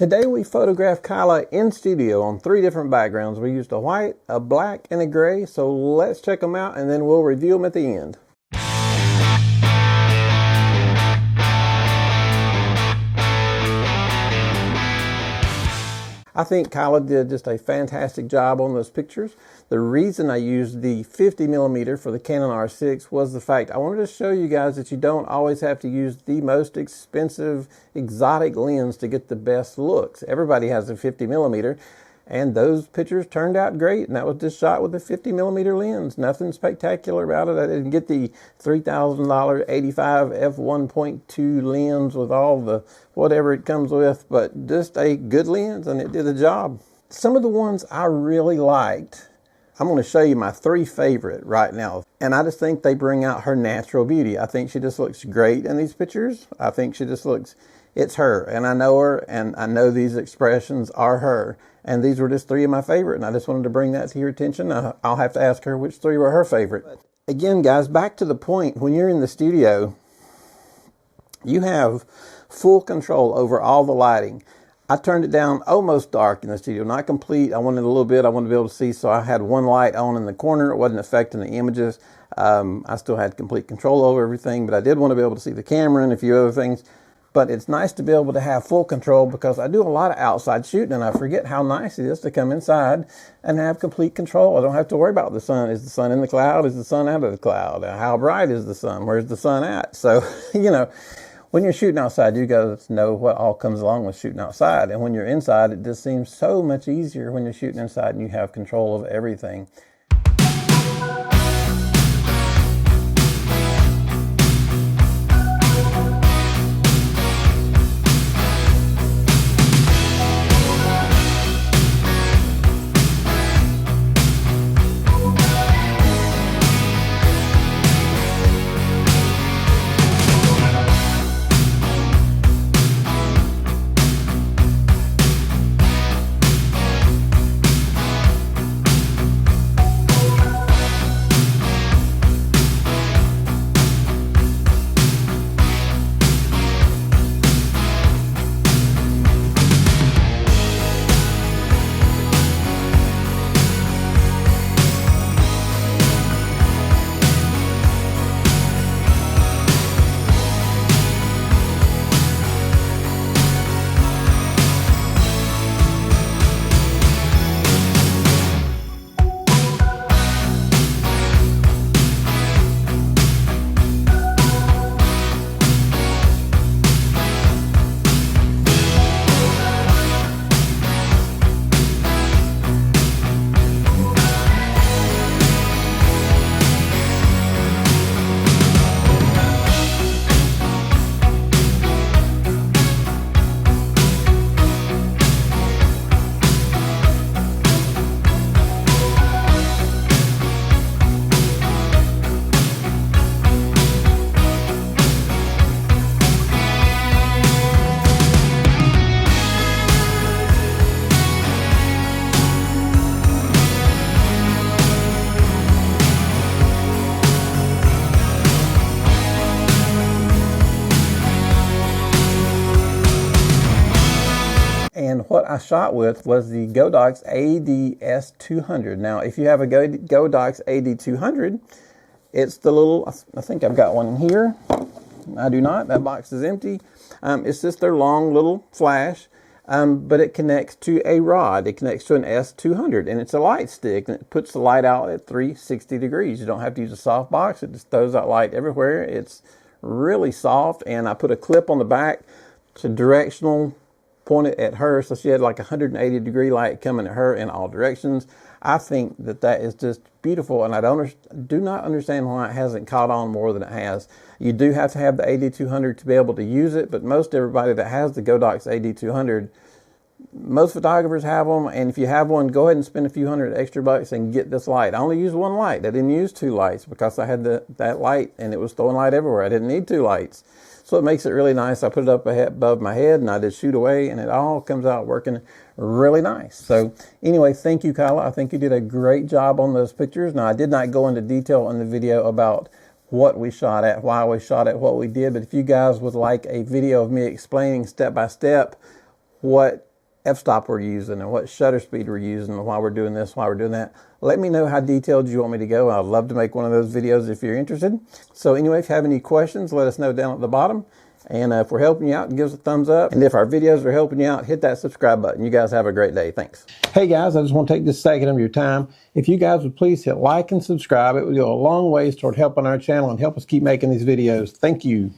Today we photographed Kyla in studio on 3 different backgrounds. We used a white, a black, and a gray, so let's check them out and then we'll review them at the end. I think Kyla did just a fantastic job on those pictures. The reason I used the 50mm for the Canon R6 was the fact I wanted to show you guys that you don't always have to use the most expensive exotic lens to get the best looks. Everybody has a 50mm, and those pictures turned out great, and that was just shot with a 50mm lens. Nothing spectacular about it. I didn't get the $3,000 85 f1.2 lens with all the whatever it comes with, but just a good lens, and it did the job. Some of the ones I really liked, I'm going to show you my 3 favorite right now, and I just think they bring out her natural beauty. I think she just looks great in these pictures. I think she just looks, it's her, and I know her, and I know these expressions are her. And these were just 3 of my favorite, and I just wanted to bring that to your attention. I'll have to ask her which 3 were her favorite. Again, guys, back to the point, when you're in the studio, you have full control over all the lighting. I turned it down almost dark in the studio, not complete. I wanted a little bit, I wanted to be able to see, so I had one light on in the corner. It wasn't affecting the images. I still had complete control over everything, but I did want to be able to see the camera and a few other things. But it's nice to be able to have full control because I do a lot of outside shooting and I forget how nice it is to come inside and have complete control. I don't have to worry about the sun. Is the sun in the cloud? Is the sun out of the cloud? How bright is the sun? Where's the sun at? So, you know, when you're shooting outside, you guys know what all comes along with shooting outside. And when you're inside, it just seems so much easier when you're shooting inside and you have control of everything. And what I shot with was the Godox AD-S200. Now, if you have a Godox AD-200, it's the little, I think I've got one in here. I do not. That box is empty. It's just their long little flash, but it connects to a rod. It connects to an S200, and it's a light stick, and it puts the light out at 360 degrees. You don't have to use a soft box. It just throws out light everywhere. It's really soft, and I put a clip on the back to directional point it at her, so she had like 180 degree light coming at her in all directions. I think that that is just beautiful, and I do not understand why it hasn't caught on more than it has. You do have to have the AD-200 to be able to use it, but most everybody that has the Godox AD-200, most photographers have them, and if you have one, go ahead and spend a few $100 extra and get this light. I only used one light. I didn't use 2 lights because I had that light and it was throwing light everywhere. I didn't need 2 lights. So it makes it really nice. I put it up above my head and I just shoot away, and it all comes out working really nice. So anyway, thank you, Kyla. I think you did a great job on those pictures. Now, I did not go into detail in the video about what we shot at, why we shot at, what we did, but if you guys would like a video of me explaining step by step what f-stop we're using and what shutter speed we're using and why we're doing this, why we're doing that. Let me know how detailed you want me to go. I'd love to make one of those videos if you're interested. So anyway, if you have any questions, let us know down at the bottom. And if we're helping you out, give us a thumbs up. And if our videos are helping you out, hit that subscribe button. You guys have a great day. Thanks. Hey guys, I just want to take this second of your time. If you guys would please hit like and subscribe, it would go a long ways toward helping our channel and help us keep making these videos. Thank you.